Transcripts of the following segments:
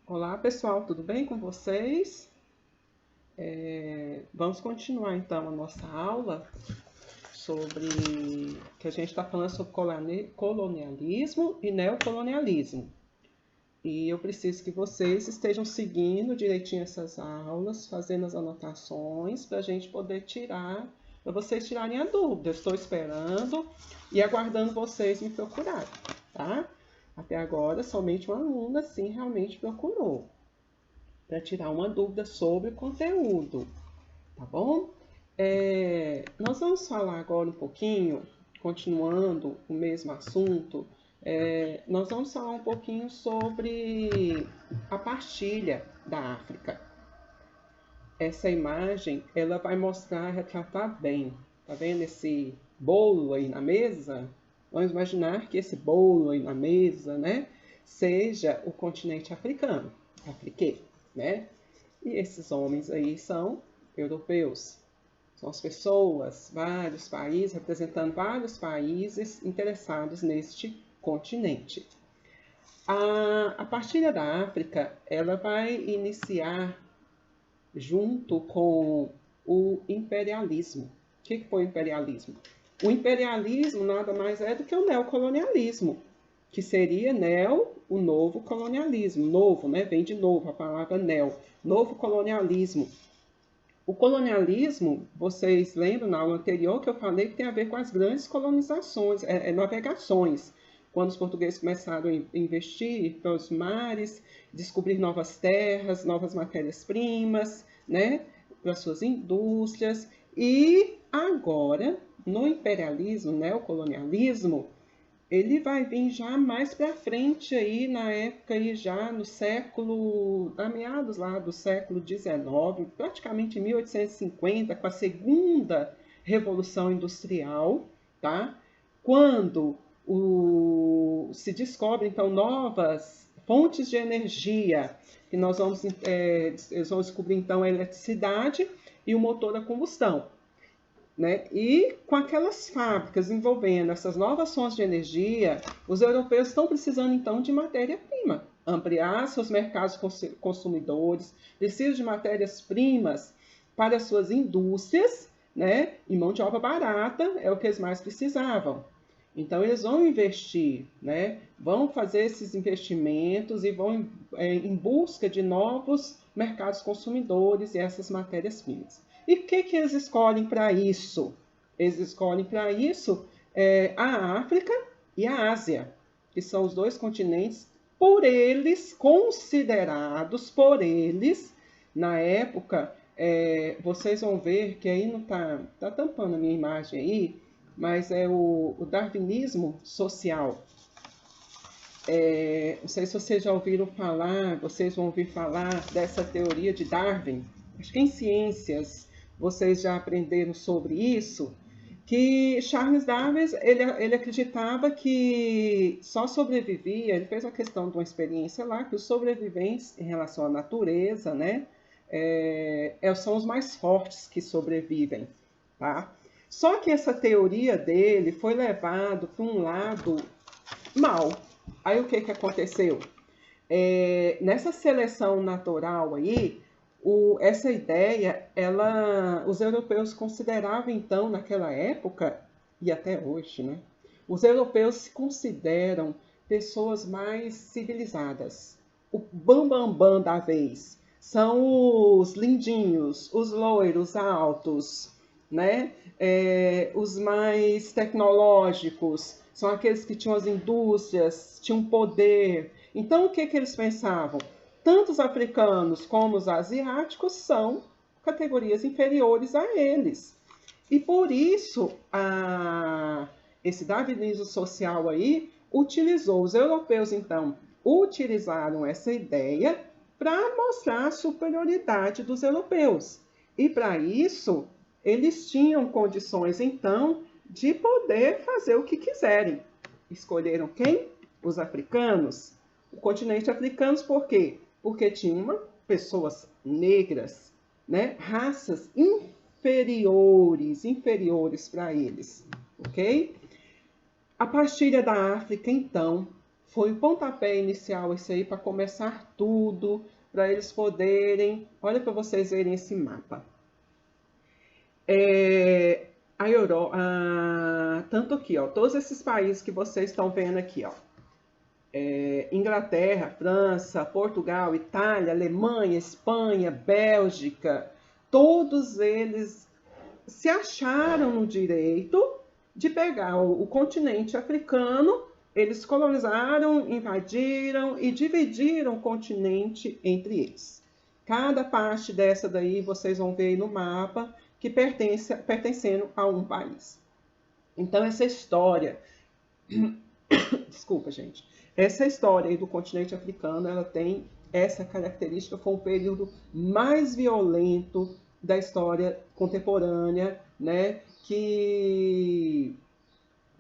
Olá pessoal, tudo bem com vocês? Vamos continuar então a nossa aula sobre que a gente está falando sobre colonialismo e neocolonialismo. E eu preciso que vocês estejam seguindo direitinho essas aulas, fazendo as anotações para a gente poder tirar, para vocês tirarem a dúvida. Eu estou esperando e aguardando vocês me procurarem, tá? Até agora, somente uma aluna sim realmente procurou para tirar uma dúvida sobre o conteúdo, tá bom? Nós vamos falar agora um pouquinho, continuando o mesmo assunto, nós vamos falar um pouquinho sobre a partilha da África. Essa imagem, ela vai mostrar, retratar bem. Tá vendo esse bolo aí na mesa? Vamos imaginar que esse bolo aí na mesa, né, seja o continente africano, afriquê, né? E esses homens aí são europeus. São as pessoas, vários países, representando vários países interessados neste continente. A partilha da África, ela vai iniciar junto com o imperialismo. O que foi o imperialismo? O imperialismo nada mais é do que o neocolonialismo, que seria o novo colonialismo. Novo, né? Vem de novo a palavra neo. Novo colonialismo. O colonialismo, vocês lembram na aula anterior que eu falei que tem a ver com as grandes colonizações, navegações. Quando os portugueses começaram a investir pelos mares, descobrir novas terras, novas matérias-primas, né, para suas indústrias. E agora, no imperialismo, neocolonialismo, ele vai vir já mais para frente aí na época aí já no século, a meados lá do século XIX, praticamente 1850, com a segunda revolução industrial, tá? Quando se descobrem então novas fontes de energia, que eles vão descobrir então a eletricidade e o motor a combustão. Né? E com aquelas fábricas envolvendo essas novas fontes de energia, os europeus estão precisando então de matéria-prima, ampliar seus mercados consumidores, precisam de matérias-primas para suas indústrias, né? E mão de obra barata é o que eles mais precisavam. Então eles vão investir, né? Vão fazer esses investimentos e vão em busca de novos mercados consumidores e essas matérias-primas. E o que eles escolhem para isso? Eles escolhem para isso a África e a Ásia, que são os dois continentes considerados por eles, na época, vocês vão ver que aí não está tampando a minha imagem aí, mas é o darwinismo social. Não sei se vocês já ouviram falar, vocês vão ouvir falar dessa teoria de Darwin. Acho que em ciências vocês já aprenderam sobre isso, que Charles Darwin ele acreditava que só sobrevivia, ele fez a questão de uma experiência lá, que os sobreviventes em relação à natureza, né, são os mais fortes que sobrevivem, tá? Só que essa teoria dele foi levado para um lado mal. Aí o que aconteceu? Nessa seleção natural aí, essa ideia, os europeus consideravam então, naquela época, e até hoje, né? Os europeus se consideram pessoas mais civilizadas. O bambambam bam, bam da vez são os lindinhos, os loiros altos, né? Os mais tecnológicos, são aqueles que tinham as indústrias, tinham poder. Então, o que eles pensavam? Tanto os africanos como os asiáticos são categorias inferiores a eles. E por isso, esse darwinismo social aí utilizou, os europeus então utilizaram essa ideia para mostrar a superioridade dos europeus. E para isso, eles tinham condições então de poder fazer o que quiserem. Escolheram quem? Os africanos. O continente africano, por quê? Porque tinha pessoas negras, né? Raças inferiores para eles, ok? A partilha da África, então, Foi o pontapé inicial isso aí para começar tudo, para eles poderem... Olha para vocês verem esse mapa. A Europa, tanto aqui, ó, todos esses países que vocês estão vendo aqui, ó. Inglaterra, França, Portugal, Itália, Alemanha, Espanha, Bélgica, todos eles se acharam no direito de pegar o continente africano. Eles colonizaram, invadiram e dividiram o continente entre eles. Cada parte dessa daí vocês vão ver no mapa que pertencendo a um país. Então essa história, desculpa gente, essa história aí do continente africano, ela tem essa característica, foi um período mais violento da história contemporânea, né, que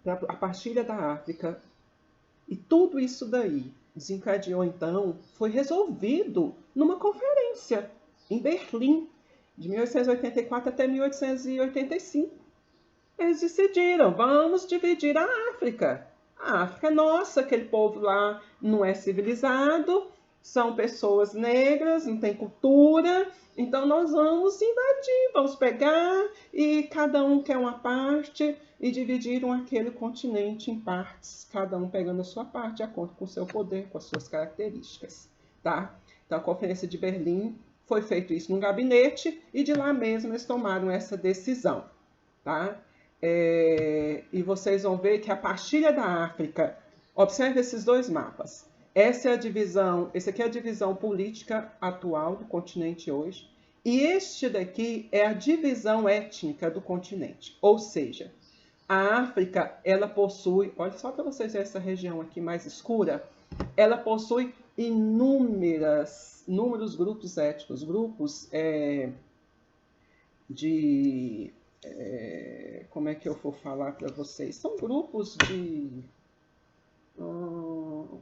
a partilha da África e tudo isso daí desencadeou então, foi resolvido numa conferência em Berlim, de 1884 até 1885. Eles decidiram, vamos dividir a África. A África, nossa, aquele povo lá não é civilizado, são pessoas negras, não tem cultura, então nós vamos invadir, vamos pegar e cada um quer uma parte e dividiram aquele continente em partes, cada um pegando a sua parte de acordo com o seu poder, com as suas características, tá? Então a Conferência de Berlim foi feito isso num gabinete e de lá mesmo eles tomaram essa decisão, tá? E vocês vão ver que a partilha da África, observe esses dois mapas. Essa é a divisão, esse aqui é a divisão política atual do continente hoje, e este daqui é a divisão étnica do continente. Ou seja, a África, ela possui, olha só para vocês verem essa região aqui mais escura, ela possui inúmeros grupos étnicos, grupos como é que eu vou falar para vocês? São grupos de...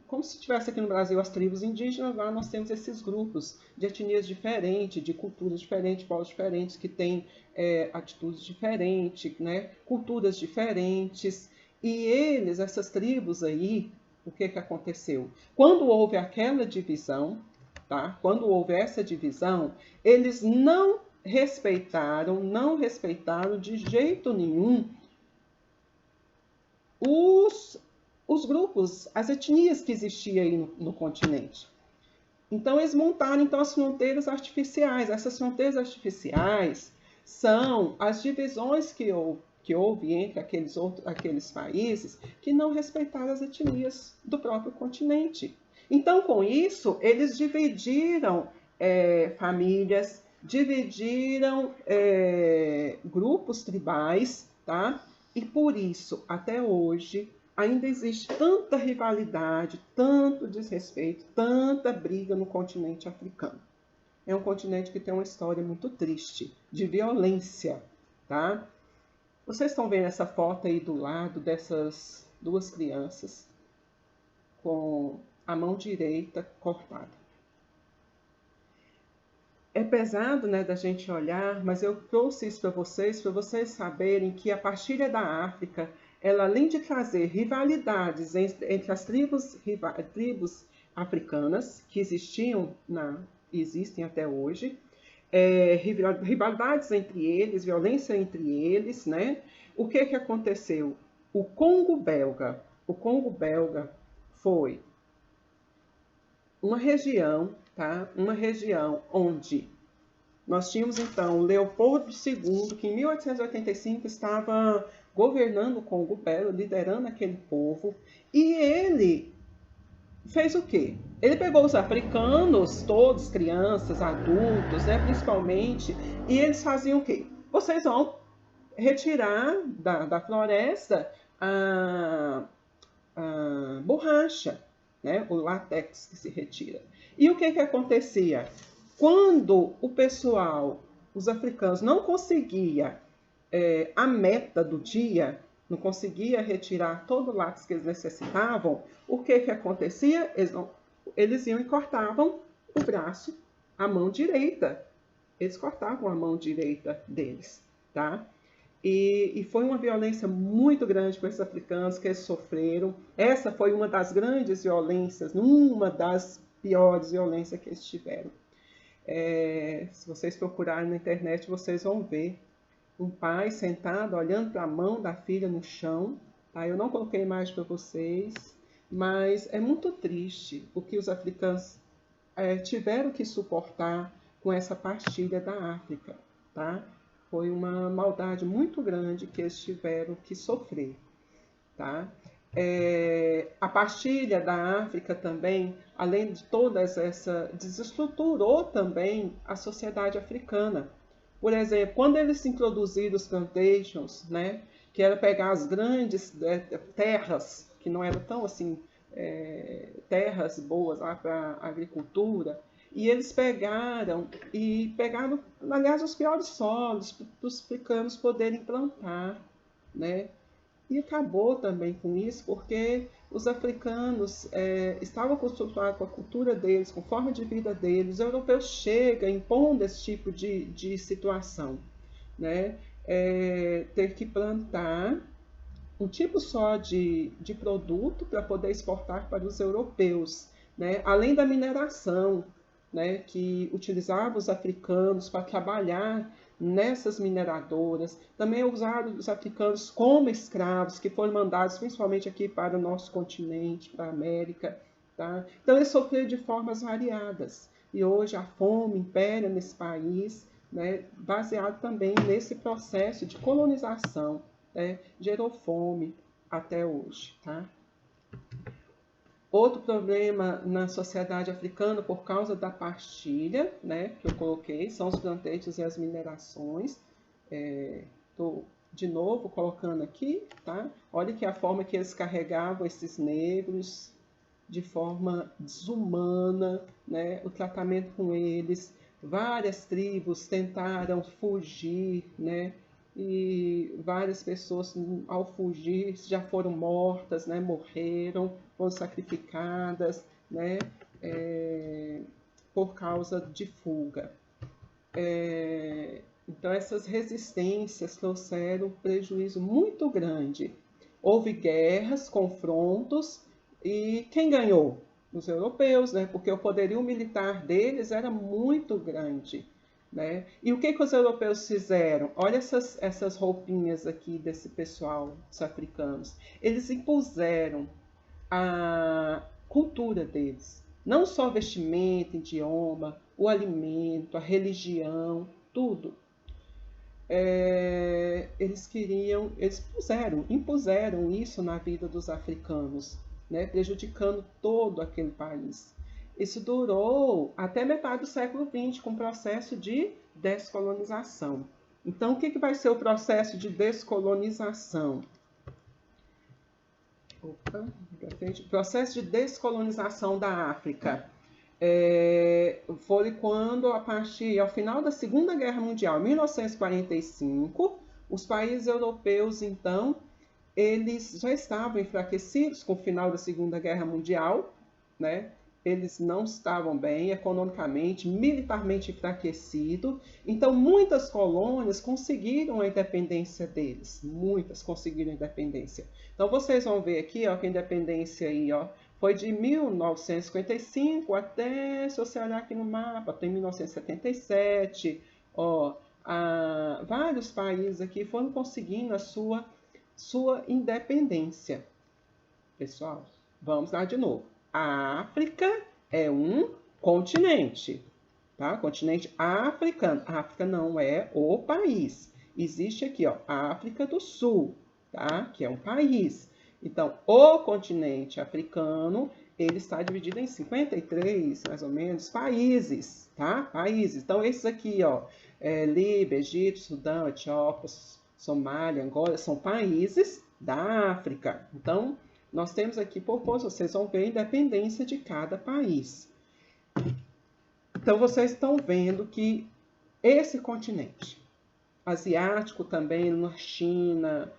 como se tivesse aqui no Brasil as tribos indígenas, lá nós temos esses grupos de etnias diferentes, de culturas diferentes, povos diferentes, que têm atitudes diferentes, né? Culturas diferentes. E eles, essas tribos aí, o que aconteceu? Quando houve aquela divisão, tá? Quando houve essa divisão, eles não respeitaram de jeito nenhum os grupos, as etnias que existiam aí no continente. Então, eles montaram então, as fronteiras artificiais. Essas fronteiras artificiais são as divisões que houve entre aqueles países que não respeitaram as etnias do próprio continente. Então, com isso, eles dividiram famílias, dividiram grupos tribais, tá? E por isso, até hoje, ainda existe tanta rivalidade, tanto desrespeito, tanta briga no continente africano. É um continente que tem uma história muito triste, de violência, tá? Vocês estão vendo essa foto aí do lado dessas duas crianças com a mão direita cortada. É pesado, né, da gente olhar, mas eu trouxe isso para vocês saberem que a partilha da África, ela além de trazer rivalidades entre as tribos africanas que existem até hoje, rivalidades entre eles, violência entre eles, né? O que aconteceu? O Congo belga foi uma região, tá? Uma região onde nós tínhamos então Leopoldo II, que em 1885 estava governando o Congo belga, liderando aquele povo, e ele fez o quê? Ele pegou os africanos, todos, crianças, adultos, né, principalmente, e eles faziam o quê? Vocês vão retirar da floresta a borracha, né, o látex que se retira. E o que acontecia? Quando o pessoal, os africanos, não conseguia a meta do dia, não conseguia retirar todo o látex que eles necessitavam, o que acontecia? Eles iam e cortavam o braço, a mão direita. Eles cortavam a mão direita deles, tá? E foi uma violência muito grande para esses africanos que eles sofreram. Essa foi uma das grandes violências, uma das piores violências que eles tiveram. Se vocês procurarem na internet, vocês vão ver um pai sentado olhando para a mão da filha no chão. Tá? Eu não coloquei imagem para vocês, mas é muito triste o que os africanos tiveram que suportar com essa partilha da África. Tá? Foi uma maldade muito grande que eles tiveram que sofrer. Tá? A partilha da África também, além de todas essa, desestruturou também a sociedade africana. Por exemplo, quando eles introduziram os plantations, né, que era pegar as grandes terras, que não eram tão assim, terras boas lá para a agricultura, e eles pegaram, aliás, os piores solos para os africanos poderem plantar, né? E acabou também com isso, porque os africanos estavam acostumados com a cultura deles, com a forma de vida deles. Os europeus chegam impondo esse tipo de situação, né? Ter que plantar um tipo só de produto para poder exportar para os europeus, né? Além da mineração, né? Que utilizava os africanos para trabalhar nessas mineradoras. Também usaram os africanos como escravos, que foram mandados principalmente aqui para o nosso continente, para a América. Tá? Então, eles sofreram de formas variadas. E hoje a fome impera nesse país, né? Baseado também nesse processo de colonização. Gerou fome até hoje. Tá? Outro problema na sociedade africana, por causa da partilha, né, que eu coloquei, são os plantations e as minerações. Estou de novo colocando aqui, tá? Olha que a forma que eles carregavam esses negros de forma desumana, né? O tratamento com eles. Várias tribos tentaram fugir, né? E várias pessoas, ao fugir, já foram mortas, né? Morreram, foram sacrificadas, né? Por causa de fuga. Então, essas resistências trouxeram um prejuízo muito grande. Houve guerras, confrontos, e quem ganhou? Os europeus, né? Porque o poderio militar deles era muito grande. Né? E o que os europeus fizeram? Olha essas roupinhas aqui desse pessoal, dos africanos. Eles impuseram a cultura deles. Não só vestimenta, idioma, o alimento, a religião, tudo. Eles impuseram isso na vida dos africanos, né? Prejudicando todo aquele país. Isso durou até metade do século XX, com o processo de descolonização. Então, o que vai ser o processo de descolonização? O processo de descolonização da África foi quando, ao final da Segunda Guerra Mundial, em 1945, os países europeus, então, eles já estavam enfraquecidos com o final da Segunda Guerra Mundial, né? Eles não estavam bem economicamente, militarmente enfraquecidos. Então, muitas colônias conseguiram a independência deles. Muitas conseguiram a independência. Então, vocês vão ver aqui, ó, que a independência aí, ó, foi de 1955 até, se você olhar aqui no mapa, até 1977. Ó, vários países aqui foram conseguindo a sua independência. Pessoal, vamos lá de novo. A África é um continente, tá? Continente africano. A África não é o país. Existe aqui, ó, a África do Sul, tá? Que é um país. Então, o continente africano, ele está dividido em 53, mais ou menos, países, tá? Países. Então, esses aqui, ó, Líbia, Egito, Sudão, Etiópia, Somália, Angola, são países da África. Então, nós temos aqui, vocês vão ver a independência de cada país. Então, vocês estão vendo que esse continente asiático também, na China,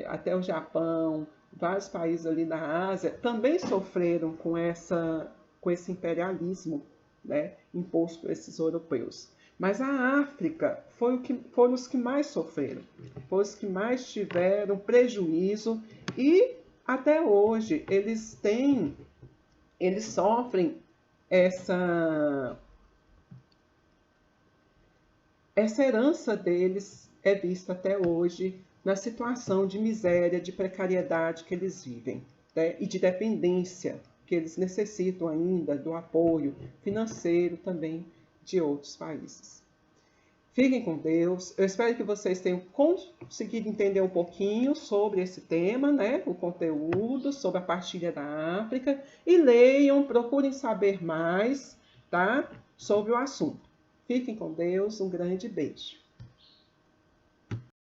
até o Japão, vários países ali da Ásia, também sofreram com esse imperialismo, né, imposto por esses europeus. Mas a África foram os que mais sofreram, foram os que mais tiveram prejuízo e até hoje eles sofrem essa herança deles é vista até hoje na situação de miséria, de precariedade que eles vivem, né? E de dependência, que eles necessitam ainda do apoio financeiro também de outros países. Fiquem com Deus. Eu espero que vocês tenham conseguido entender um pouquinho sobre esse tema, né? O conteúdo sobre a partilha da África. E leiam, procurem saber mais, tá? Sobre o assunto. Fiquem com Deus. Um grande beijo.